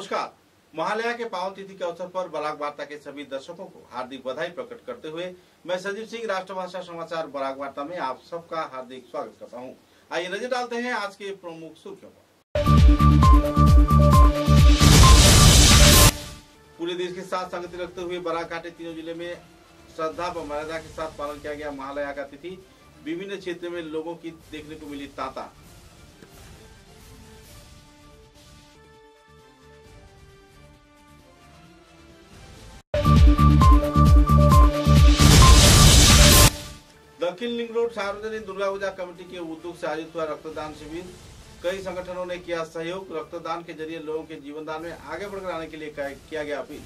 नमस्कार। महालया के पावन तिथि के अवसर पर बराक वार्ता के सभी दर्शकों को हार्दिक बधाई प्रकट करते हुए मैं संजीव सिंह राष्ट्रभाषा समाचार बराक वार्ता में आप सबका हार्दिक स्वागत करता हूं। आइए नजर डालते हैं आज के प्रमुख सुर्खियों पर। पूरे देश के साथ संगति रखते हुए बराक घाटी तीनों जिले में श्रद्धा व मर्यादा के साथ पालन किया गया महालया का तिथि। विभिन्न क्षेत्रों में लोगों की देखने को मिली तांता। दक्षिण लिंक रोड सार्वजनिक दुर्गा पूजा कमेटी के उद्योग से आयोजित हुआ रक्तदान शिविर। कई संगठनों ने किया सहयोग। रक्तदान के जरिए लोगों के जीवन दान में आगे बढ़कर आने के लिए किया गया अपील।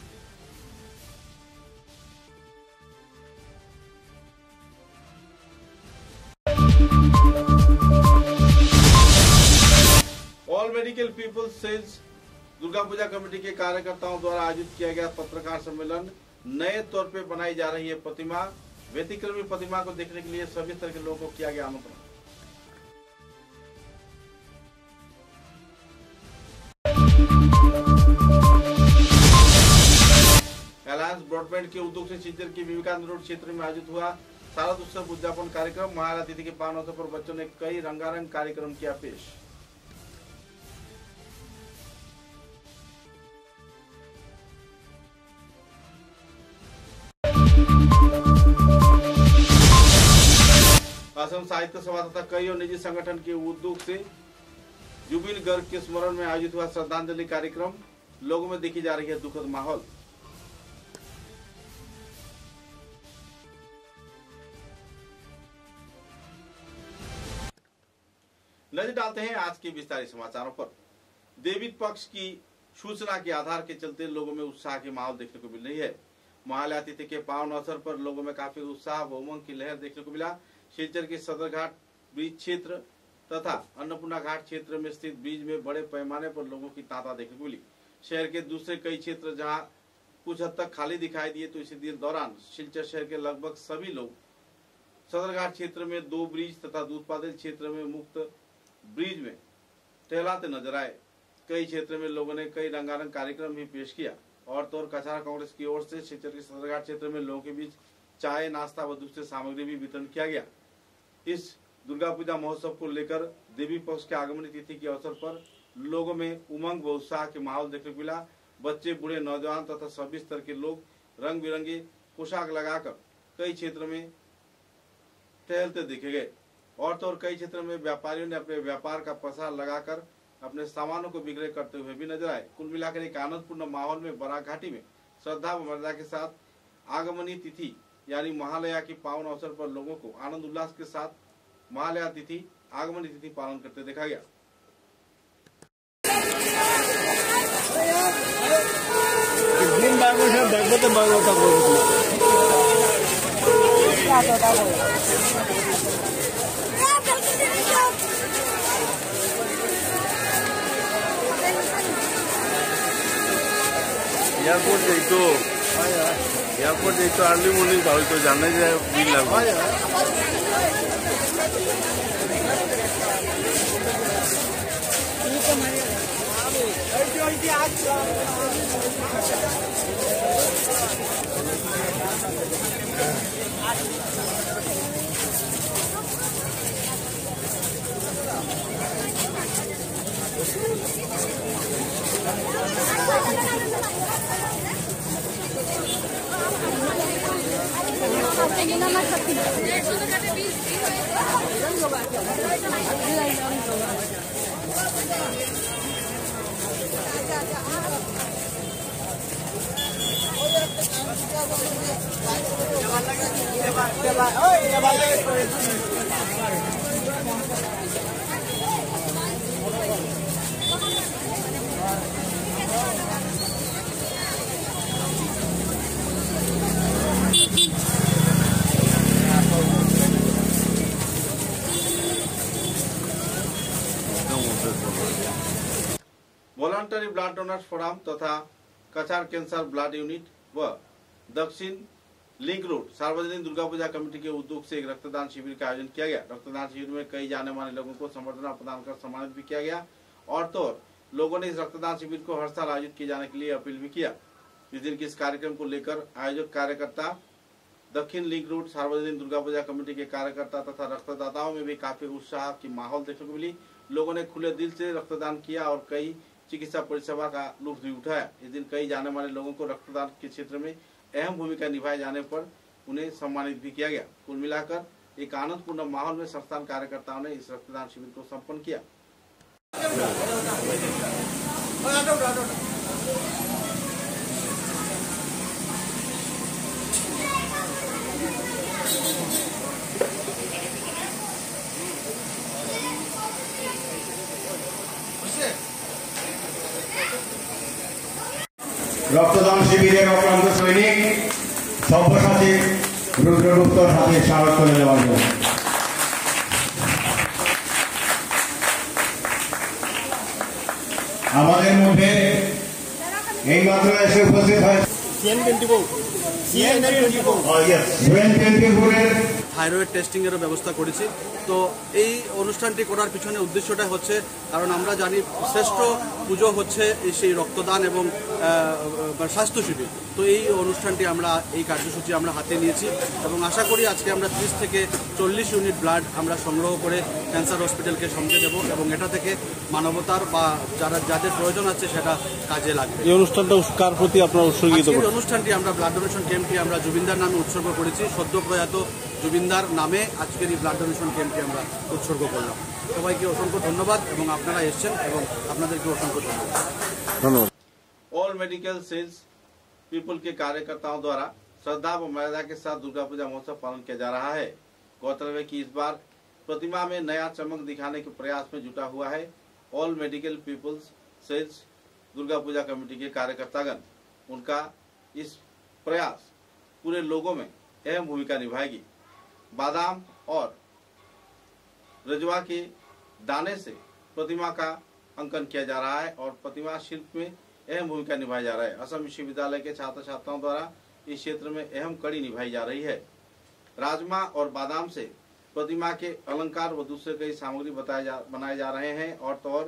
All medical people cells Durga Puja committee के कार्यकर्ताओं द्वारा आयोजित किया गया पत्रकार सम्मेलन। नए तौर पर बनाई जा रही है प्रतिमा। व्यतिक्रमी प्रतिमा को देखने के लिए सभी तरह के लोगों को किया गया आमंत्रण। अलायंस ब्रॉडबैंड के उद्योग से सिंचर के विवेकानंद रोड क्षेत्र में आयोजित हुआ शारद उत्सव उद्यापन कार्यक्रम। महालया तिथि के पावन अवसर पर बच्चों ने कई रंगारंग कार्यक्रम किया पेश। असम साहित्य सभा तथा कई और निजी संगठन के उद्योग से जुबिन गर्ग के स्मरण में आयोजित हुआ श्रद्धांजलि कार्यक्रम। लोगों में देखी जा रही है दुखद माहौल। नजर डालते हैं आज के विस्तारित समाचारों पर। देवी पक्ष की सूचना के आधार के चलते लोगों में उत्साह की माहौल देखने को मिल रही है। महालया तिथि के पावन अवसर पर लोगों में काफी उत्साह व उमंग की लहर देखने को मिला। सिलचर के सदर घाट ब्रिज क्षेत्र तथा अन्नपूर्णा घाट क्षेत्र में स्थित ब्रिज में बड़े पैमाने पर लोगों की तांता देखने को मिली। शहर के दूसरे कई क्षेत्र जहां कुछ हद तक खाली दिखाई दिए तो इसी दौरान सिलचर शहर के लगभग सभी लोग सदर घाट क्षेत्र में 2 ब्रिज तथा दूधपादल क्षेत्र में मुक्त ब्रिज में टहलाते नजर आए। कई क्षेत्र में लोगों ने कई रंगारंग कार्यक्रम भी पेश किया। और तो और कछार कांग्रेस की ओर से सिलचर के सदर घाट क्षेत्र में लोगों के बीच चाय, नाश्ता व दूसरी सामग्री भी वितरण किया गया। इस दुर्गा पूजा महोत्सव को लेकर देवी पक्ष के आगमनी तिथि के अवसर पर लोगों में उमंग व उत्साह के माहौल देखने को मिला। बच्चे, बूढ़े, नौजवान तथा सभी स्तर के लोग रंग बिरंगे पोशाक लगाकर कई क्षेत्रों में टहलते देखे गए। और तो और कई क्षेत्रों में व्यापारियों ने अपने व्यापार का पसार लगाकर अपने सामानों को बिक्री करते हुए भी नजर आए। कुल मिलाकर एक आनंदपूर्ण माहौल में बराक घाटी में श्रद्धा व मर्यादा के साथ आगमनी तिथि यानी महालया की पावन अवसर पर लोगों को आनंद उल्लास के साथ महालया तिथि आगमनी तिथि पालन करते देखा गया। एयरपोर्ट एक तो अर्ली मॉर्निंग भाव तो जाने जाए बिल लगा वॉलंटरी ब्लड डोनर्स फोरम तथा कछार कैंसर ब्लड यूनिट व दक्षिण लिंक रोड सार्वजनिक दुर्गा पूजा कमेटी के उद्योग से एक रक्तदान शिविर का आयोजन किया गया। रक्तदान शिविर में कई जाने माने लोगों को संबर्धना प्रदान कर सम्मानित भी किया गया और तो लोगों ने इस रक्तदान शिविर को हर साल आयोजित किए जाने के लिए अपील भी किया। इस दिन के इस कार्यक्रम को लेकर आयोजक कार्यकर्ता, दक्षिण लिंक रोड सार्वजनिक दुर्गा पूजा कमेटी के कार्यकर्ता तथा रक्तदाताओं में भी काफी उत्साह की माहौल देखने को मिली। लोगों ने खुले दिल से रक्तदान किया और कई चिकित्सा परिसेवा का लुत्फ भी उठाया। इस दिन कई जाने माने लोगों को रक्तदान के क्षेत्र में अहम भूमिका निभाए जाने पर उन्हें सम्मानित भी किया गया। कुल मिलाकर एक आनंदपूर्ण माहौल में संस्थान कार्यकर्ताओं ने इस रक्तदान शिविर को संपन्न किया। রক্তদান শিবিরের অক্লান্ত সৈনিক সব্যসাচী রুদ্রগুপ্তর হাতে স্মারক করে দেওয়ার জন্য আমাদের মধ্যে এইমাত্র এসে উপস্থিত হয়েছে থাইরয়েড টেস্টিং এর ব্যবস্থা করেছি। তো এই অনুষ্ঠানটি করার পিছনে উদ্দেশ্যটা হচ্ছে, কারণ আমরা জানি শ্রেষ্ঠ পুজো হচ্ছে সেই রক্তদান এবং স্বাস্থ্য শিবির। তো এই অনুষ্ঠানটি আমরা এই কার্যসূচি আমরা হাতে নিয়েছি এবং আশা করি আজকে আমরা 30 থেকে 40 ইউনিট ব্লাড আমরা সংগ্রহ করে ক্যান্সার হসপিটালকে সমঝে দেব এবং এটা থেকে মানবতার বা যাদের প্রয়োজন আছে সেটা কাজে লাগবে। এই অনুষ্ঠানটা কার প্রতি আপনারা উৎসর্গিত? এই অনুষ্ঠানটি আমরা ব্লাড ডোনেশন ক্যাম্পটি আমরা জুবিনদার নামে উৎসর্গ করেছি। সদ্য প্রয়াত জুবিনদার নামে আজকের এই ব্লাড ডোনেশন ক্যাম্পটি আমরা উৎসর্গ করলাম। সবাইকে অসংখ্য ধন্যবাদ এবং আপনারা এসেছেন এবং আপনাদেরকে অসংখ্য ধন্যবাদ। ऑल मेडिकल सेल्स पीपल के कार्यकर्ताओं द्वारा श्रद्धा व मर्यादा के साथ दुर्गा पूजा महोत्सव पालन किया जा रहा है। गौरतलब है कि इस बार प्रतिमा में नया चमक दिखाने के प्रयास में जुटा हुआ है all medical peoples cells Durga Puja committee के कार्यकर्तागण। उनका इस प्रयास पूरे लोगों में अहम भूमिका निभाएगी। बादाम और रजवा के दाने से प्रतिमा का अंकन किया जा रहा है और प्रतिमा शिल्प में अहम भूमिका निभाई जा रहा है। असम विश्वविद्यालय के छात्र छात्राओं द्वारा इस क्षेत्र में अहम कड़ी निभाई जा रही है। राजमा और बादाम से प्रतिमा के अलंकार व दूसरे कई सामग्री बनाए जा रहे हैं और तो और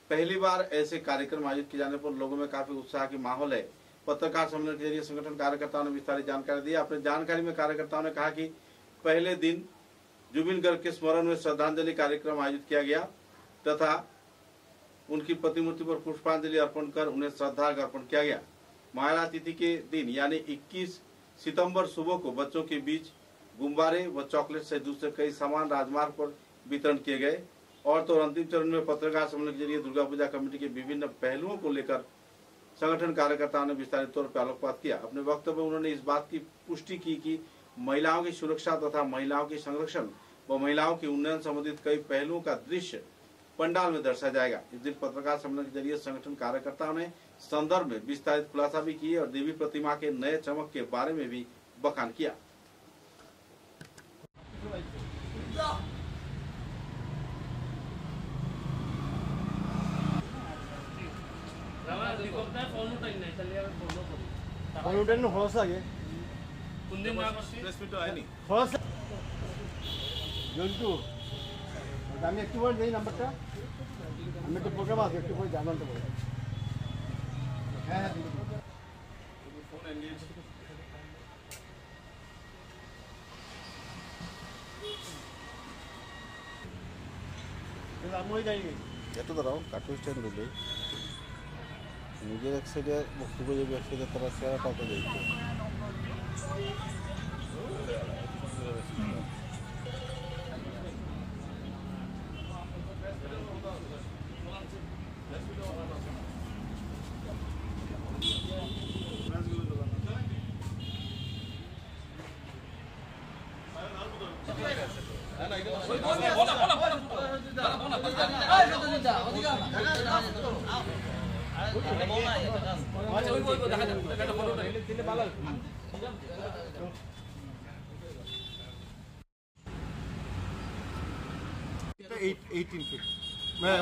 पहली बार ऐसे कार्यक्रम आयोजित किए जाने पर लोगों में काफी उत्साह की माहौल है। पत्रकार सम्मेलन के जरिए संगठन कार्यकर्ताओं ने विस्तारित जानकारी दी। अपने जानकारी में कार्यकर्ताओं ने कहा कि पहले दिन जुबिन गर्ग के स्मरण में श्रद्धांजलि कार्यक्रम आयोजित किया गया तथा उनकी प्रतिमूर्ति पर पुष्पांजलि अर्पण कर उन्हें श्रद्धार्घ्य अर्पण किया गया। महालया तिथि के दिन यानी 21 सितंबर सुबह को बच्चों के बीच गुब्बारे व चॉकलेट से दूसरे कई सामान राजमार्ग पर वितरण किए गए और तो अंतिम चरण में पत्रकार सम्मेलन के जरिए दुर्गा पूजा कमेटी के विभिन्न पहलुओं को लेकर संगठन कार्यकर्ताओं ने विस्तारित तौर पर आलोकपात किया। अपने वक्तव्य में उन्होंने इस बात की पुष्टि की कि महिलाओं की सुरक्षा तथा महिलाओं के संरक्षण व महिलाओं के उन्नयन संबंधित कई पहलुओं का दृश्य पंडाल में दर्शाया जाएगा। इस दिन पत्रकार सम्मेलन के जरिए संगठन कार्यकर्ताओं ने संदर्भ में विस्तारित खुलासा भी किए और देवी प्रतिमा के नए चमक के बारे में भी बखान किया। আমি একটু বল এই নাম্বারটা আমি একটু প্রোগ্রাম আছে একটু করে জানাতে বল। হ্যাঁ ফোন এনগেজ আমি ওই যাইনি এত দাঁড়াও কাটু স্ট্যান্ড দিলে নিজের এক সাইডে বক্তব্য যাবে এক সাইডে তারা চেয়ারা পাতা যাইতে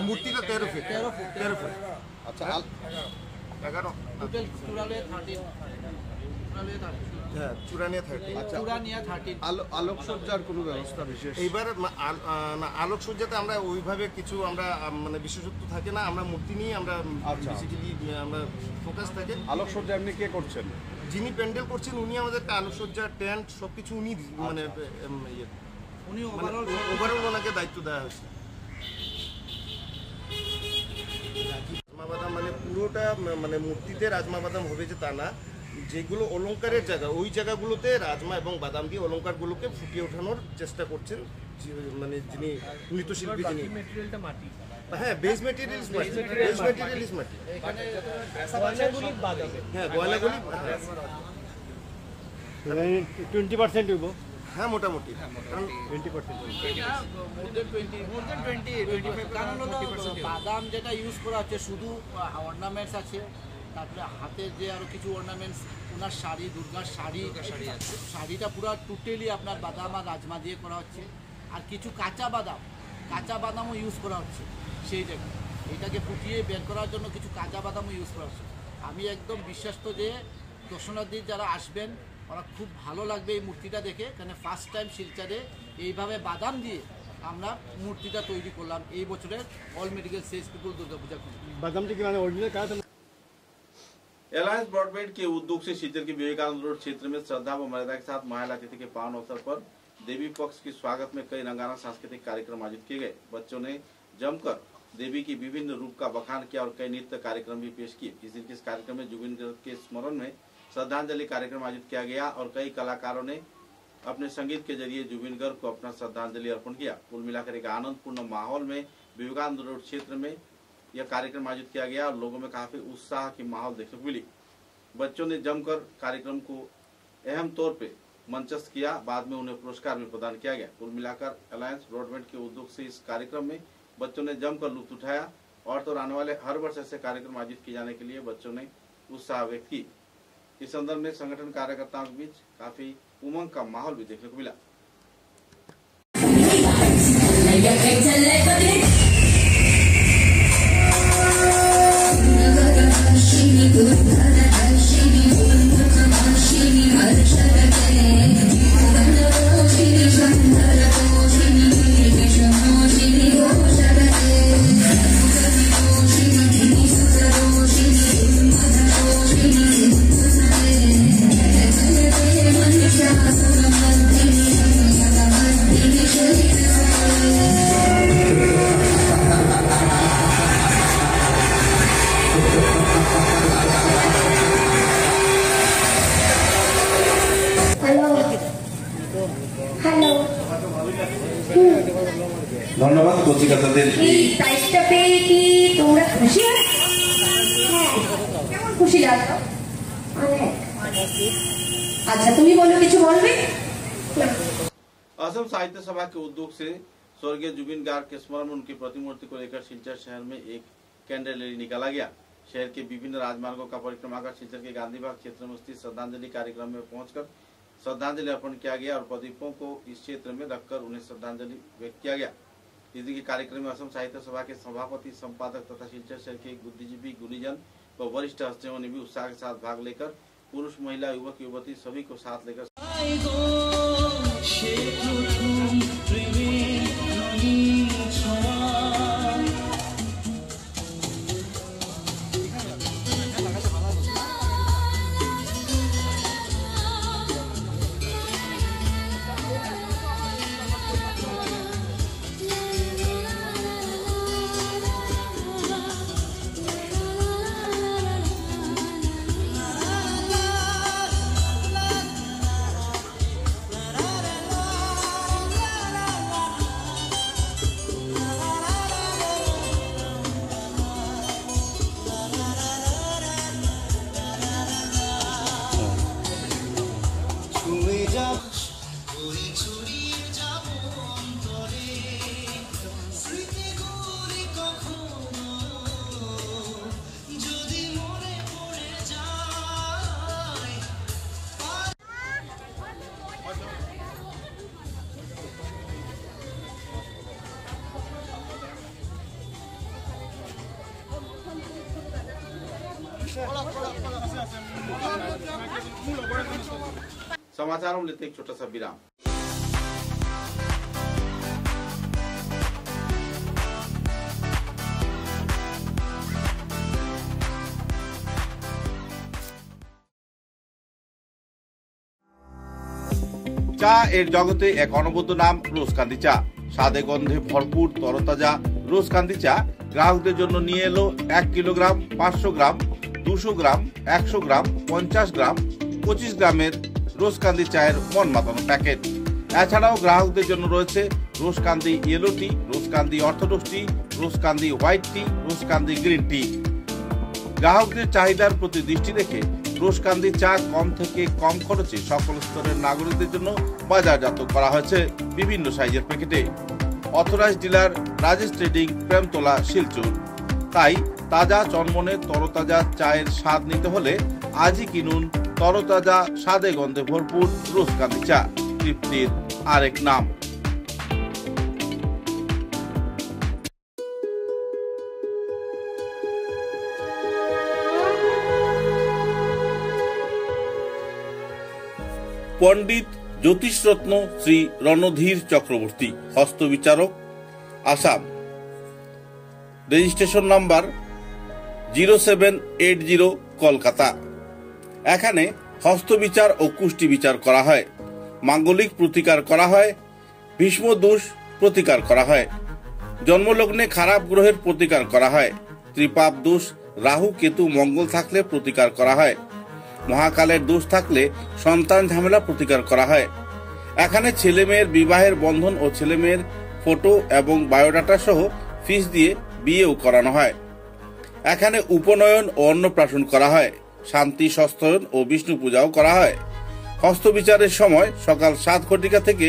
মূর্তিটা 13 ফিট। আচ্ছা 11 চূড়ানিয়া 30 আলোকসজ্জার কোনো ব্যবস্থা বিশেষ এইবার আলোকসজ্জাতে আমরা ওইভাবে কিছু আমরা মানে বিশেষত্ব থাকে না, আমরা মূর্তি নিয়ে আমরা বেসিক্যালি আমরা ফোকাস থাকে। আলোকসজ্জা এমনি কে করছেন? যিনি প্যান্ডেল করছেন উনি আমাদেরকে আলোকসজ্জা, টেন্ট সবকিছু উনি মানে উনি ওভারঅল ওনাকে দায়িত্ব দেওয়া হয়েছে। রাজমা বাদাম মানে পুরোটা মানে মূর্তিতে রাজমা বাদাম হবে যে তা না, যেগুলো অলংকারের জায়গা ওই জায়গাগুলোতে রাজমা এবং বাদাম দিয়ে অলংকারগুলোকে ফুটিয়ে ওঠানোর চেষ্টা করছেন মানে যিনি নৃত্যশিল্পী যিনি। হ্যাঁ, বেস মেটেরিয়াল মাটি। হ্যাঁ, গয়নাগুলি 20% হইব। হ্যাঁ, মোটামুটি 20%। বাদাম যেটা ইউজ করা হচ্ছে শুধু অর্নামেন্টস আছে, তারপরে হাতের যে আরও কিছু অর্নামেন্টস, ওনার শাড়ি, দুর্গার শাড়ি আছে, শাড়িটা পুরো টোটালি আপনার বাদাম আর রাজমা দিয়ে করা হচ্ছে। আর কিছু কাঁচা বাদামও ইউজ করা হচ্ছে সেই জায়গায়, এটাকে ফুটিয়ে বের করার জন্য কিছু কাঁচা বাদামও ইউজ করা হচ্ছে। আমি একদম বিশ্বাস্ত যে দর্শনার্থী যারা আসবেন ওরা খুব ভালো লাগবে এই মূর্তিটা দেখে, কারণ ফার্স্ট টাইম শিলচরে এইভাবে বাদাম দিয়ে আমরা মূর্তিটা তৈরি করলাম এই বছরের all medical cells people Durga Puja. বাদামটি কি মানে অরিজিনাল কাজ? एलायंस ब्रॉडबैंड के उद्योग से शिलचर के विवेकानंद रोड क्षेत्र में श्रद्धा व मर्यादा के साथ महालया तिथि के पावन अवसर पर देवी पक्ष के स्वागत में कई रंगारंग सांस्कृतिक कार्यक्रम आयोजित किए गए। बच्चों ने जमकर देवी की विभिन्न रूप का बखान किया और कई नृत्य कार्यक्रम भी पेश किए। इस दिन के इस कार्यक्रम में जुबिन गर्ग के स्मरण में श्रद्धांजलि कार्यक्रम आयोजित किया गया और कई कलाकारों ने अपने संगीत के जरिए जुबिन गर्ग को अपना श्रद्धांजलि अर्पण किया। कुल मिलाकर एक आनंदपूर्ण माहौल में विवेकानंद रोड क्षेत्र में यह कार्यक्रम आयोजित किया गया और लोगों में काफी उत्साह की माहौल देखने को मिली। बच्चों ने जमकर कार्यक्रम को अहम तौर पे मंचस्थ किया, बाद में उन्हें पुरस्कार भी प्रदान किया गया। कुल मिलाकर अलायंस ब्रॉडबैंड के उद्योग से इस कार्यक्रम में बच्चों ने जमकर लुत्फ उठाया और तो आने वाले हर वर्ष ऐसे कार्यक्रम आयोजित किए जाने के लिए बच्चों ने उत्साह व्यक्त की। इस संदर्भ में संगठन कार्यकर्ताओं के बीच काफी उमंग का माहौल भी देखने को मिला। ধন্যবাদ কচিকাতাদের এই প্রাইজটা পেয়ে কি তোমরা খুশি? হ্যাঁ, কেমন খুশি লাগলো? अच्छा तुम्हें बोलो किछु बोलबे। असम साहित्य सभा के उद्योग से स्वर्गीय जुबिन गार्ग के स्मरण में उनकी प्रतिमूर्ति को लेकर शिलचर शहर में एक कैंडल रैली निकाला गया। शहर के विभिन्न राजमार्गों का परिक्रमा कर शिलचर के गांधी बाग क्षेत्र में स्थित श्रद्धांजलि कार्यक्रम में पहुंचकर श्रद्धांजलि अर्पण किया गया और प्रदीपों को इस क्षेत्र में रखकर उन्हें श्रद्धांजलि व्यक्त किया गया। इस दिन के कार्यक्रम में असम साहित्य सभा के सभापति, संपादक तथा शिलचर शहर के बुद्धिजीवी, गुणीजन व वरिष्ठ हस्तियों ने भी उत्साह के साथ भाग लेकर पुरुष, महिला, युवक, युवती सभी को साथ लेकर समाचारों में लेते एक छोटा सा विराम। চা এর জগতে এক অনবদ্য নাম রোজকান্দি চা। স্বাদে গন্ধে ভরপুর তরতাজা রোজকান্দি চা গ্রাহকদের জন্য নিয়ে এলো 1 কিলোগ্রাম, 500 গ্রাম, 200 গ্রাম, 100 গ্রাম, 50 গ্রাম, 25 গ্রামের রোজকান্দি চায়ের মন মাতানো প্যাকেট। এছাড়াও গ্রাহকদের জন্য রয়েছে রোজকান্দি ইয়েলো টি, রোজকান্দি অর্থোডক্স টি, রোজকান্দি হোয়াইট টি, রোজকান্দি গ্রিন টি। গ্রাহকদের চাহিদার প্রতি দৃষ্টি রেখে রোজকান্দি চা কম থেকে কম খরচে সকল স্তরের নাগরিকদের জন্য বাজারজাত করা হয়েছে বিভিন্ন সাইজের প্যাকেটে। Authorised dealer Rajesh trading, Premtala, Silchar. তাই তাজা চনমনে তরতাজা চায়ের স্বাদ নিতে হলে আজই কিনুন তরতাজা স্বাদে গন্ধে ভরপুর রোজকান্দি চা, তৃপ্তির আরেক নাম। পণ্ডিত জ্যোতিষরত্ন শ্রী রণধীর চক্রবর্তী, হস্তবিচারক, আসাম। Registration number 0780, Kolkata. এখানে হস্তবিচার ও কুষ্টি বিচার করা হয়, মাঙ্গলিক প্রতিকার করা হয়, ভীষ্ম দোষ প্রতিকার করা হয়, জন্মলগ্নে খারাপ গ্রহের প্রতিকার করা হয়, ত্রিপাপ দোষ, রাহু কেতু মঙ্গল থাকলে প্রতিকার করা হয়, মহাকালের দোষ থাকলে সন্তান ঝামেলা প্রতিকার করা হয়। এখানে ছেলে মেয়ের বিবাহের বন্ধন ও ছেলে মেয়ের ফটো এবং বায়োডাটা সহ ফিস দিয়ে বিয়েও করানো হয়। এখানে উপনয়ন ও অন্নপ্রাশন করা হয়, শান্তি সস্তয়ন ও বিষ্ণু পূজাও করা হয়। হস্তবিচারের সময় সকাল 7 ঘটিকা থেকে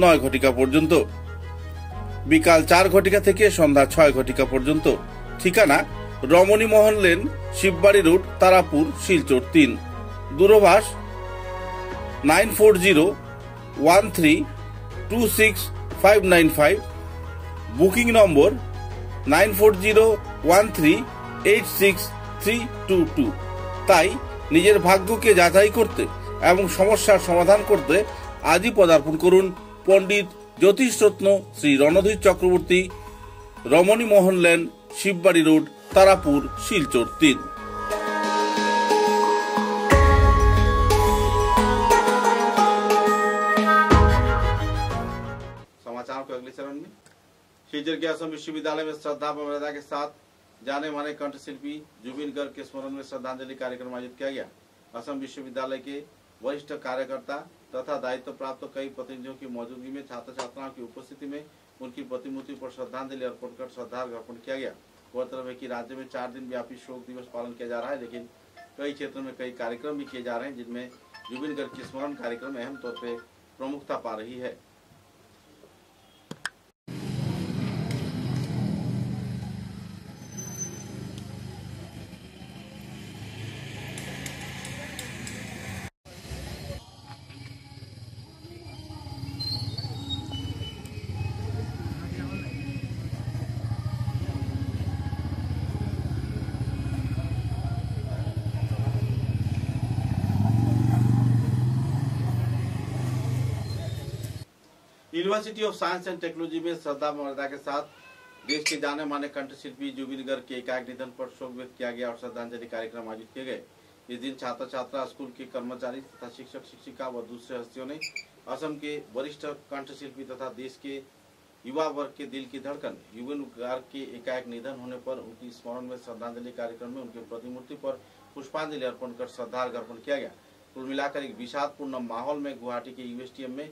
9 ঘটিকা পর্যন্ত, বিকাল 4 ঘটিকা থেকে সন্ধ্যা 6 ঘটিকা পর্যন্ত। ঠিকানা রমণী মোহন লেন, শিববাড়ি রোড, তারাপুর, শিলচর 3। দূরভাষ 9401326595। বুকিং নম্বর 9401386322। তাই নিজের ভাগ্যকে যাচাই করতে এবং সমস্যার সমাধান করতে আজই পদার্পণ করুন পণ্ডিত জ্যোতিষরত্ন শ্রী রণধীর চক্রবর্তী, রমণী মোহন লেন, শিববাড়ি রোড, তারাপুর, শিলচর 3। समाचारों के अगले चरण में शिलचर के असम विश्वविद्यालय में श्रद्धा व मर्यादा के साथ जाने माने कंठशिल्पी जुबिन गर्ग के स्मरण में श्रद्धांजलि कार्यक्रम आयोजित किया गया। असम विश्वविद्यालय के वरिष्ठ कार्यकर्ता तथा दायित्व प्राप्त कई प्रतिनिधियों की मौजूदगी में छात्र छात्राओं की उपस्थिति में उनकी प्रतिमूर्ति पर श्रद्धांजलि अर्पण कर श्रद्धार्घ्य अर्पण किया गया। गौरतलब है कि राज्य में 4 दिन व्यापी शोक दिवस पालन किया जा रहा है, लेकिन कई क्षेत्रों में कई कार्यक्रम भी किए जा रहे हैं, जिनमें जुबिन गर्ग के स्मरण कार्यक्रम अहम तौर पर प्रमुखता पा रही है। University of science and technology में श्रद्धा मर्यादा के साथ देश के जाने माने कंठशिल्पी जुबिन गर्ग के एकाएक निधन पर शोक व्यक्त किया गया और श्रद्धांजलि कार्यक्रम आयोजित किए गए। इस दिन छात्र छात्रा, स्कूल के कर्मचारी तथा शिक्षक शिक्षिका व दूसरे हस्तियों ने असम के वरिष्ठ कंठशिल्पी तथा देश के युवा वर्ग के दिल की धड़कन जुबिन गर्ग के एकाएक निधन होने पर उनकी स्मरण में श्रद्धांजलि कार्यक्रम में उनकी प्रतिमूर्ति पर पुष्पांजलि अर्पण कर श्रद्धार्घ्य अर्पण किया गया। कुल मिलाकर एक विषादपूर्ण माहौल में गुवाहाटी के यूएसटीएम में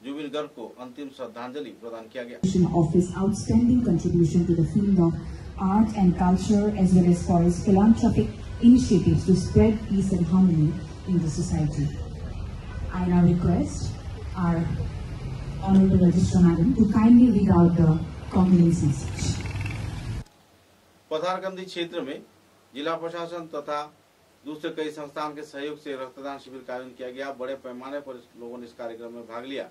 जुबिन गर्ग को अंतिम श्रद्धांजलि प्रदान किया गया। Of his outstanding contribution to the field of art and culture, as well as for his philanthropic initiatives to spread peace and harmony in the society. I now request our Honorable Registrar Madam to kindly read out the condolence message. पथारकंदी क्षेत्र में जिला प्रशासन तथा दूसरे कई संस्थान के सहयोग से रक्तदान शिविर का आयोजन किया गया। बड़े पैमाने पर लोगों ने इस कार्यक्रम में भाग लिया।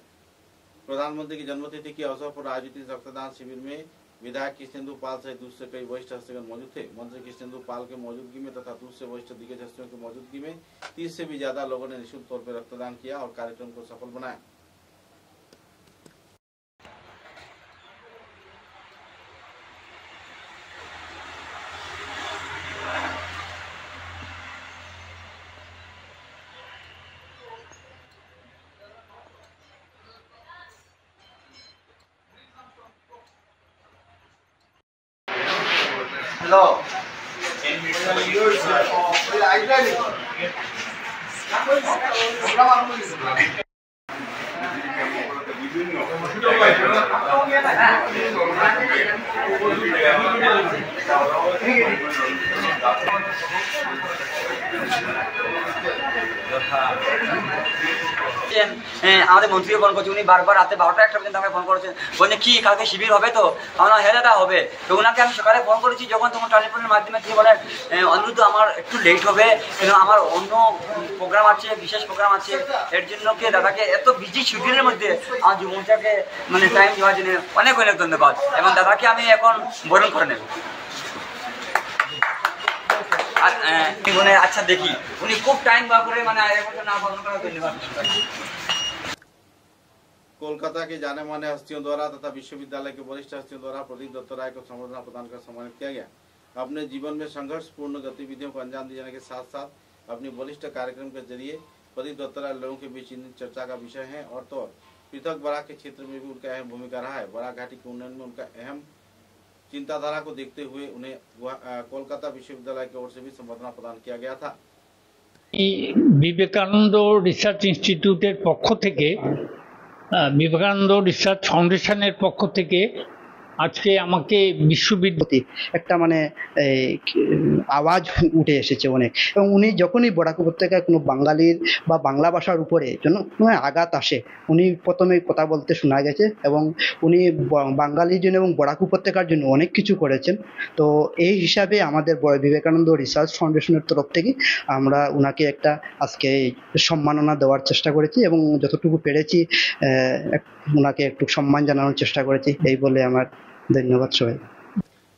प्रधानमंत्री की जन्मतिथि के अवसर पर आयोजित इस रक्तदान शिविर में विधायक कृष्णेंदु पाल सहित दूसरे कई वरिष्ठ हस्तिगण मौजूद थे। मंत्री कृष्णेंदु पाल के मौजूदगी में तथा दूसरे वरिष्ठ दिग्गज हस्तियों की मौजूदगी में 30 से भी ज्यादा लोगों ने निःशुल्क तौर पर रक्तदान किया और कार्यक्रम को सफल बनाया। আমাদের মন্ত্রী ফোন করছে, উনি বারবার রাতে 12টা-1টা পর্যন্ত আমাকে ফোন করেছেন, বলছে কি কালকে শিবির হবে তো? আমরা হ্যাঁ দাদা হবে। তো ওনাকে আমি সকালে ফোন করেছি, যখন তখন টেলিফোনের মাধ্যমে তিনি বলেন অনুরোধ আমার একটু লেট হবে, কেন আমার অন্য প্রোগ্রাম আছে, বিশেষ প্রোগ্রাম আছে, এর জন্য কি দাদাকে এত বিজি শিডিউলের মধ্যে আমার যুবমোর্চাকে মানে টাইম দেওয়ার জন্য অনেক অনেক ধন্যবাদ, এবং দাদাকে আমি এখন বরণ করে নেব। আচ্ছা দেখি, উনি খুব টাইম বার করে মানে না বরণ করার ধন্যবাদ। कोलकाता के जाने माने हस्तियों द्वारा तथा विश्वविद्यालय के वरिष्ठ हस्तियों द्वारा प्रदीप दत्त राय को संबर्धना प्रदान कर सम्मानित किया गया। अपने जीवन में संघर्षपूर्ण गतिविधियों को अंजाम दिए जाने के साथ साथ अपनी वरिष्ठ कार्यक्रम के जरिए प्रदीप दत्त राय लोगों के बीच चर्चा का विषय है और तो पृथक बराक के क्षेत्र में भी उनका अहम भूमिका रहा है। बराक घाटी के उन्नयन में उनका अहम चिंताधारा को देखते हुए उन्हें कोलकाता विश्वविद्यालय की ओर से भी संबर्धना प्रदान किया गया था। বিবেকানন্দ রিসার্চ ইনস্টিটিউটের পক্ষ থেকে, বিবেকানন্দ রিসার্চ ফাউন্ডেশনের পক্ষ থেকে আজকে আমাকে বিশ্ববিদ্যালয় একটা মানে আওয়াজ উঠে এসেছে অনেক, এবং উনি যখনই বরাক উপত্যকায় কোনো বাঙালির বা বাংলা ভাষার উপরে যেন আঘাত আসে, উনি প্রথমে কথা বলতে শোনা গেছে, এবং উনি বাঙালির জন্য এবং বরাক উপত্যকার জন্য অনেক কিছু করেছেন। তো এই হিসাবে আমাদের বিবেকানন্দ রিসার্চ ফাউন্ডেশনের তরফ থেকে আমরা ওনাকে একটা আজকে সম্মাননা দেওয়ার চেষ্টা করেছি, এবং যতটুকু পেরেছি ওনাকে একটু সম্মান জানানোর চেষ্টা করেছি। এই বলে আমার धन्यवाद सभी।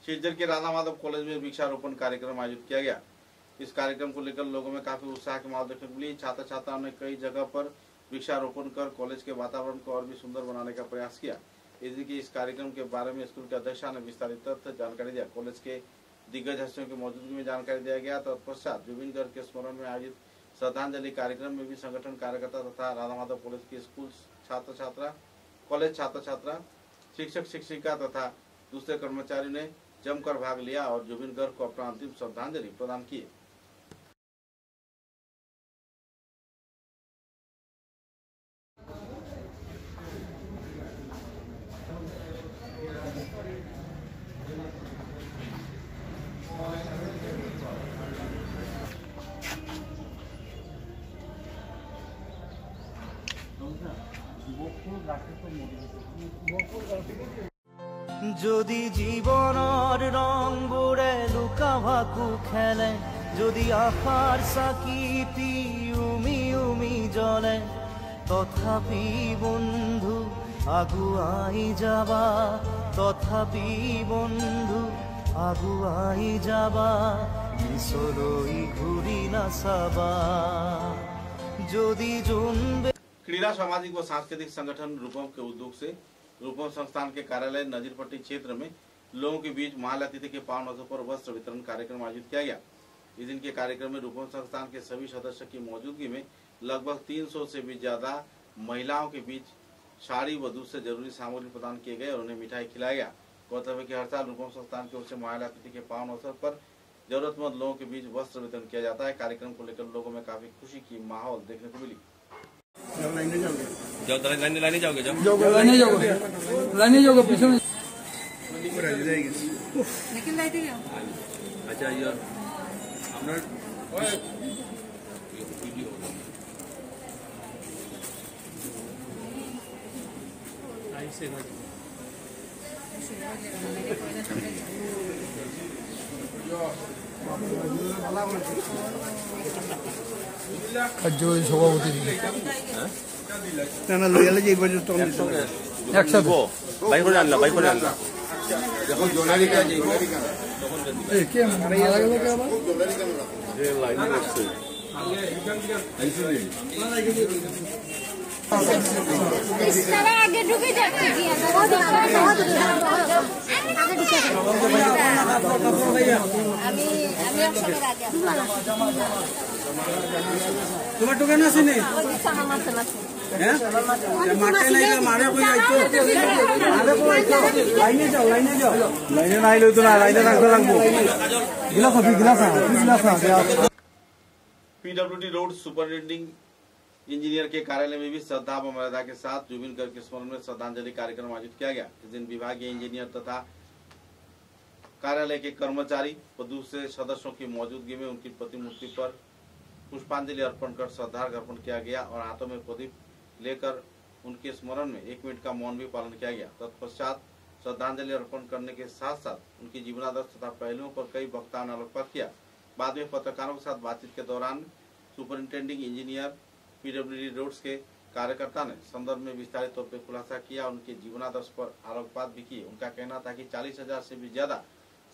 शिवचर के राधा माधव कॉलेज में वृक्षारोपण कार्यक्रम आयोजित किया गया। इस कार्यक्रम को लेकर लोगों में काफी उत्साह के माहौल देखने को मिली। छात्र छात्राओं ने कई जगह पर वृक्षारोपण कर कॉलेज के वातावरण को और भी सुंदर बनाने का प्रयास किया। इस कार्यक्रम के बारे में स्कूल के अध्यक्षा ने विस्तारित तथ्य जानकारी दिया। कॉलेज के दिग्गज हस्तियों की मौजूदगी में जानकारी दिया गया। तत्पश्चात जुबिन गर्ग के स्मरण में आयोजित श्रद्धांजलि कार्यक्रम में भी संगठन कार्यकर्ता तथा राधा माधव कॉलेज के स्कूल छात्र छात्रा, कॉलेज छात्र छात्रा, शिक्षक शिक्षिका तथा दूसरे कर्मचारियों ने जमकर भाग लिया और जुबिन गर्ग को अपना अंतिम श्रद्धांजलि प्रदान किए। যদি জীবনের রং বোড়ে লুকা ভাকু খেলে, যদি আশার সাকিতি উমি উমি জ্বলে, তথাপি বন্ধু আগুয়াই যাবা, তথাপি বন্ধু আগুয়াই যাবা, মিছলৈ ঘূৰি নাচাবা। যদি জুনবে क्रीड़ा सामाजिक व सांस्कृतिक संगठन रूपम के उद्योग से रूपम संस्थान के कार्यालय नजीरपट्टी क्षेत्र में लोगों के बीच महालया तिथि के पावन अवसर पर वस्त्र वितरण कार्यक्रम आयोजित किया गया। इस दिन के कार्यक्रम में रूपम संस्थान के सभी सदस्यों की मौजूदगी में लगभग 300 से भी ज्यादा महिलाओं के बीच साड़ी व दूसरे जरूरी सामग्री प्रदान किए गए और उन्हें मिठाई खिलाया गया। गौरतलब है कि हर साल रूपम संस्थान की ओर से महालया तिथि के पावन अवसर पर जरूरतमंद लोगों के बीच वस्त्र वितरण किया जाता है। कार्यक्रम को लेकर लोगों में काफी खुशी की माहौल देखने को मिली। लाइने जाओगे पीछे अच्छा यार আপনার কার্যকরী সভাপতি না লইয়ালে যে পর্যন্ত একসাথে বাইক করে আনলাম যখন জোনারিকা যে কে মারা গেল কে আবার যে লাইনে বসছে आगे ढुके जाते हैं তোমার দোকান আছে নি হ্যাঁ মাঠে নাই মারে কই আইতো লাইনে যাও লাইনে নাই লইতো না লাইনে রাখতে লাগবো पीडब्ल्यूडी रोड सुपरिटेंडिंग इंजीनियर के कार्यालय में भी श्रद्धा व मर्यादा के साथ जुबिन गर्ग के स्मरण में श्रद्धांजलि कार्यक्रम आयोजित किया गया। इस दिन विभागीय इंजीनियर तथा कार्यालय के कर्मचारी व दूसरे सदस्यों की मौजूदगी में उनकी प्रतिमूर्ति पर पुष्पांजलि अर्पण कर श्रद्धार्घ्य अर्पण किया गया और हाथों में प्रदीप लेकर उनके स्मरण में 1 मिनट का मौन भी पालन किया गया। तत्पश्चात श्रद्धांजलि अर्पण करने के साथ साथ उनकी जीवनादर्श तथा पहलुओं पर कई वक्ताओं ने आलोकपात किया। बाद में पत्रकारों के साथ बातचीत के दौरान सुपरिंटेंडिंग इंजीनियर पीडब्ल्यूडी रोड्स के कार्यकर्ता ने संदर्भ में विस्तारित तौर पर खुलासा किया। उनके जीवनादर्श पर आलोकपात भी किए। उनका कहना था कि 40,000 से भी ज्यादा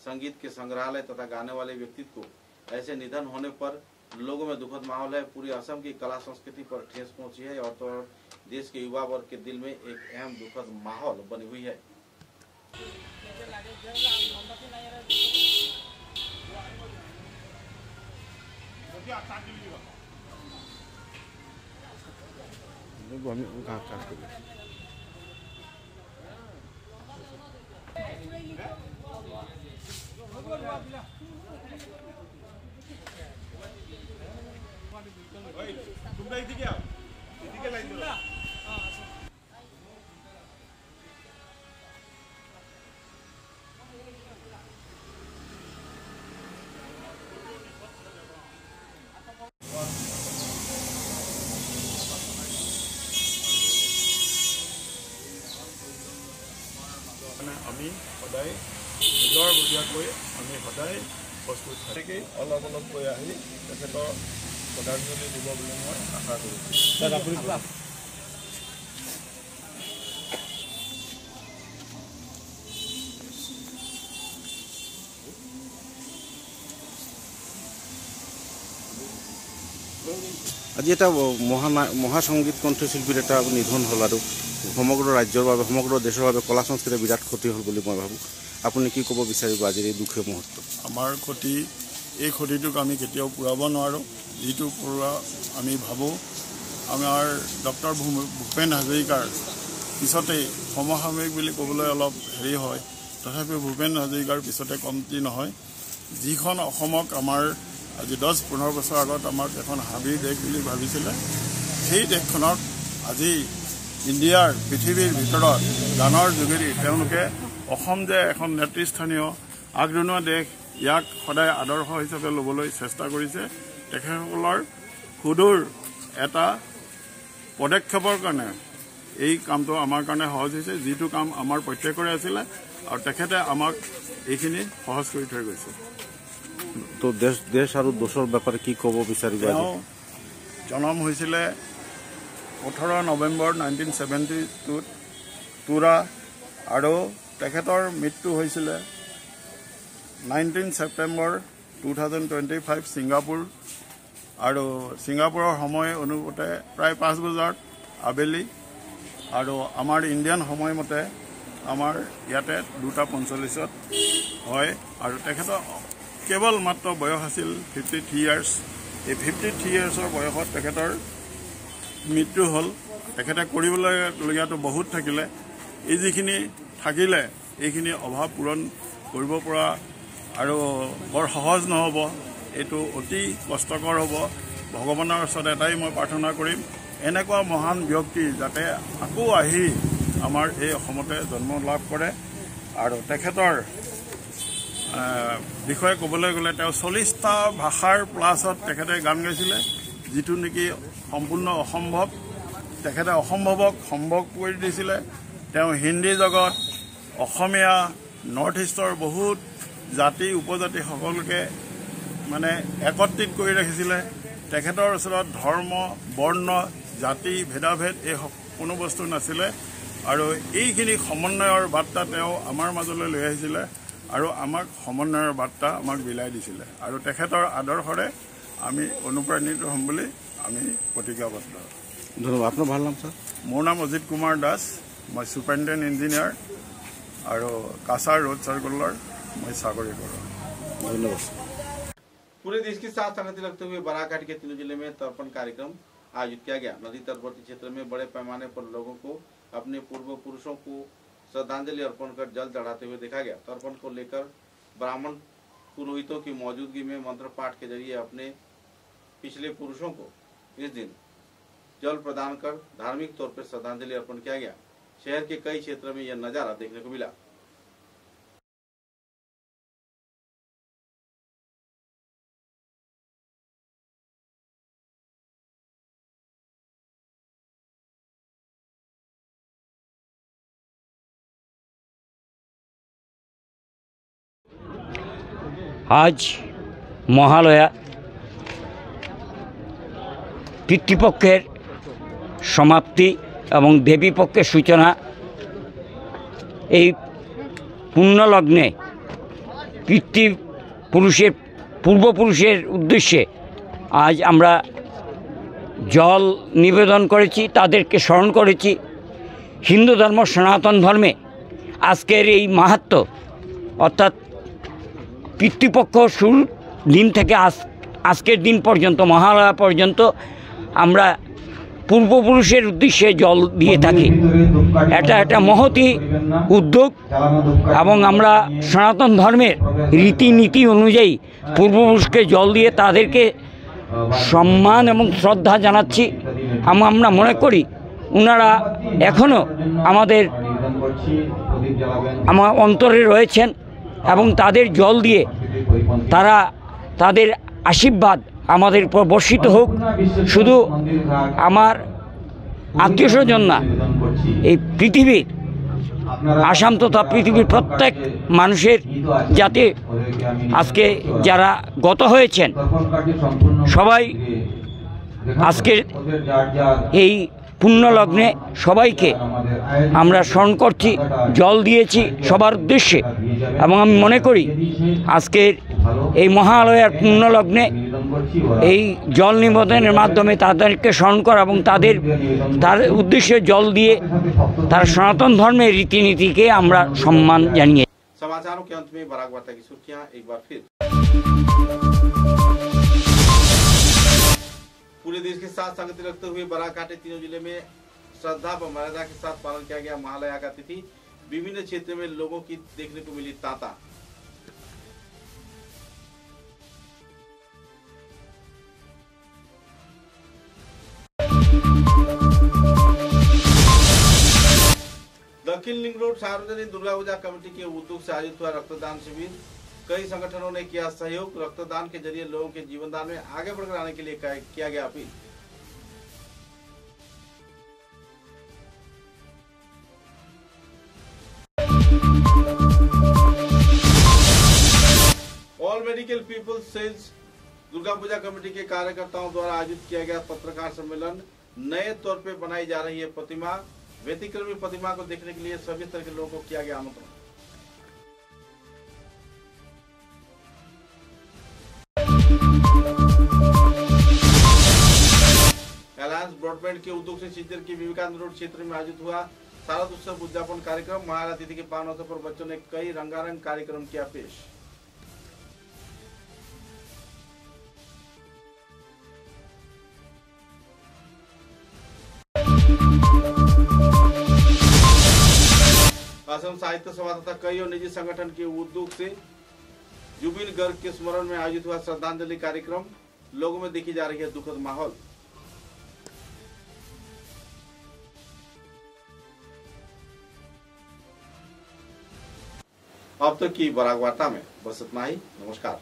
संगीत के संग्रहालय तथा गाने वाले व्यक्तित्व को ऐसे निधन होने पर लोगों में दुखद माहौल है। पूरी असम की कला संस्कृति पर ठेस पहुंची है और तो देश के युवा वर्ग के दिल में एक अहम दुखद माहौल बनी हुई है। আমি সদায় নিজৰ বলীয়াকৈ আমি সদায় প্ৰস্তুত থাকি অলপ অলপকৈ আহি তেখেতৰ শ্ৰদ্ধাঞ্জলি দিব বুলি মই আশা কৰিছোঁ। আজি এটা মহাসংগীত কণ্ঠশিল্পীৰ এটা নিধন হ'ল আৰু সমগ্ৰ ৰাজ্যৰ বাবে সমগ্ৰ দেশৰ বাবে কলা সংস্কৃতিৰ বিৰাট ক্ষতি হ'ল বুলি মই ভাবোঁ। আপুনি কি ক'ব বিচাৰিব আজিৰ এই দুখীয়া মুহূৰ্ত? আমাৰ ক্ষতি এই ক্ষতিটোক আমি কেতিয়াও পূৰাব নোৱাৰোঁ। যিটো পূৰা আমি ভাবোঁ আমাৰ ডক্টৰ ভূপেন হাজৰিকাৰ পিছতেই সমসাময়িক বুলি ক'বলৈ অলপ হেৰি হয়, তথাপিও ভূপেন হাজৰিকাৰ পিছতে কমতি নহয়। যিখন অসমক আমাৰ আজি 10-15 বছৰ আগত আমাক এখন হাবিৰ দেশ বুলি ভাবিছিলে, সেই দেশখনক আজি ইণ্ডিয়াৰ পৃথিৱীৰ ভিতৰত গানৰ যোগেদি তেওঁলোকে অসম যে এখন নেতৃস্থানীয় আগৰণুৱা দেশ, ইয়াক সদায় আদৰ্শ হিচাপে ল'বলৈ চেষ্টা কৰিছে। তেখেতসকলৰ সুদূৰ এটা পদক্ষেপৰ কাৰণে এই কামটো আমাৰ কাৰণে সহজ হৈছে, যিটো কাম আমাৰ প্ৰত্যেকৰে আছিলে আৰু তেখেতে আমাক এইখিনি সহজ কৰি থৈ গৈছে। তো দেশ আৰু দেশৰ ব্যাপারে কি ক'ব বিচাৰিব? জন্ম হৈছিলে 18 নৱেম্বৰ 1972 তুৰা আৰু তেখেতৰ মৃত্যু হৈছিলে 19 ছেপ্টেম্বৰ 2025 ছিংগাপুৰ। আৰু ছিংগাপুৰৰ সময় অনুমতে প্ৰায় 5 বজাত আবেলি আৰু আমাৰ ইণ্ডিয়ান সময়মতে আমাৰ ইয়াতে 2:45 হয়। আৰু তেখেতৰ কেৱল মাত্ৰ বয়স আছিল 53 ইয়াৰ্ছ। এই 53 ইয়াৰ্ছৰ বয়সত তেখেতৰ মৃত্যু হ'ল। তেখেতে কৰিবলগীয়াটো বহুত থাকিলে, এই যিখিনি থাকিলে এইখিনি অভাৱ পূৰণ কৰিব পৰা আৰু বৰ সহজ নহ'ব, এইটো অতি কষ্টকৰ হ'ব। ভগৱানৰ ওচৰত এটাই মই প্ৰাৰ্থনা কৰিম, এনেকুৱা মহান ব্যক্তি যাতে আকৌ আহি আমাৰ এই অসমতে জন্ম লাভ কৰে। আৰু তেখেতৰ বিষয়ে ক'বলৈ গ'লে তেওঁ 40টা ভাষাৰ প্লাছত তেখেতে গান গাইছিলে, যিটো নেকি সম্পূৰ্ণ অসম্ভৱ। তেখেতে অসম্ভৱক সম্ভৱ কৰি দিছিলে। তেওঁ হিন্দী জগত, অসমীয়া, নৰ্থ ইষ্টৰ বহুত জাতি উপজাতি সকলোকে মানে একত্ৰিত কৰি ৰাখিছিলে। তেখেতৰ ওচৰত ধৰ্ম, বৰ্ণ, জাতি, ভেদাভেদ এই কোনো বস্তু নাছিলে। আৰু এইখিনি সমন্বয়ৰ বাৰ্তা তেওঁ আমাৰ মাজলৈ লৈ আহিছিলে আৰু আমাক সমন্বয়ৰ বাৰ্তা আমাক বিলাই দিছিলে। আৰু তেখেতৰ আদৰ্শৰে আমি অনুপ্ৰাণিত হ'ম বুলি আমি প্ৰতিজ্ঞাবদ্ধ। ধন্যবাদ। আপোনাৰ ভাল নাম ছাৰ? মোৰ নাম অজিত কুমাৰ দাস, মই ছুপাৰিণ্টেণ্ডেণ্ট ইঞ্জিনিয়াৰ আৰু কাছাৰ ৰোড চাৰ্কলৰ মই চাকৰি কৰোঁ। ধন্যবাদ। पूरे देश के साथ संगति रखते हुए बाराघाट के तीनों जिले में तर्पण कार्यक्रम आयोजित किया गया। नदी तटवर्ती क्षेत्र में बड़े पैमाने पर लोगों को अपने पूर्व पुरुषों को श्रद्धांजलि अर्पण कर जल चढ़ाते हुए देखा गया। तर्पण को लेकर ब्राह्मण पुरोहितों की मौजूदगी में मंत्र पाठ के जरिए अपने पिछले पुरुषों को इस दिन जल प्रदान कर धार्मिक तौर पर श्रद्धांजलि अर्पण किया गया। शहर के कई क्षेत्रों में यह नजारा देखने को मिला। आज মহালয়া পিতৃপক্ষের সমাপ্তি এবং দেবীপক্ষের সূচনা। এই পুণ্যলগ্নে পিতৃপুরুষের পূর্বপুরুষের উদ্দেশ্যে আজ আমরা জল নিবেদন করেছি, তাদেরকে স্মরণ করেছি। হিন্দু ধর্ম সনাতন ধর্মে আজকের এই মাহাত্ম্য অর্থাৎ পিতৃপক্ষ শুরু দিন থেকে আজকের দিন পর্যন্ত মহালয়া পর্যন্ত আমরা পূর্বপুরুষের উদ্দেশ্যে জল দিয়ে থাকি। এটা একটা মহতি উদ্যোগ এবং আমরা সনাতন ধর্মের রীতিনীতি অনুযায়ী পূর্বপুরুষকে জল দিয়ে তাদেরকে সম্মান এবং শ্রদ্ধা জানাচ্ছি। আমরা মনে করি ওনারা এখনও আমার অন্তরে রয়েছেন এবং তাদের জল দিয়ে তাদের আশীর্বাদ আমাদের উপর বর্ষিত হোক। শুধু আমার আত্মীয় স্বজন না, এই পৃথিবীর আসাম তথা পৃথিবীর প্রত্যেক মানুষের যাতে আজকে যারা গত হয়েছেন সবাই আজকের এই পুণ্যলগ্নে সবাইকে আমরা স্মরণ করছি, জল দিয়েছি সবার উদ্দেশ্যে। এবং আমি মনে করি আজকের এই মহালয়ার পুণ্যলগ্নে এই জল নিবেদনের মাধ্যমে তাদেরকে স্মরণ করা এবং তার উদ্দেশ্যে জল দিয়ে তার সনাতন ধর্মের রীতিনীতিকে আমরা সম্মান জানিয়ে। समाचारों के अंत में बराक वार्ता की सुर्खियां एक बार फिर। पूरे देश के साथ संगति रखते हुए बाराघाट तीनों जिले में श्रद्धा व मर्यादा के साथ पालन किया गया महालया का तिथि। विभिन्न क्षेत्रों में लोगों की देखने को मिली तांता। दक्षिण लिंक रोड सार्वजनिक दुर्गा पूजा कमेटी के उद्योग से आयोजित हुआ रक्तदान शिविर। कई संगठनों ने किया सहयोग। रक्तदान के जरिए लोगों के जीवन दान में आगे बढ़कर आने के लिए किया गया अपील। All medical peoples cells Durga Puja committee के कार्यकर्ताओं द्वारा आयोजित किया गया पत्रकार सम्मेलन। नए तौर पे बनाई जा रही है प्रतिमा। व्यतिक्रमी प्रतिमा को देखने के लिए सभी तरह के लोगों को किया गया आमंत्रण। अलायंस ब्रॉडबैंड के उद्योग से सीजर के विवेकानंद रोड क्षेत्र में आयोजित हुआ शारद उत्सव उद्यापन कार्यक्रम। महालया तिथि के पावन अवसर पर बच्चों ने कई रंगारंग कार्यक्रम किया पेश। असम साहित्य सभा तथा कई और निजी संगठन के उद्योग से जुबिन गर्ग के स्मरण में आयोजित हुआ श्रद्धांजलि कार्यक्रम। लोगों में देखी जा रही है दुखद माहौल। अब तक की बराक वार्ता में बस इतना ही। नमस्कार।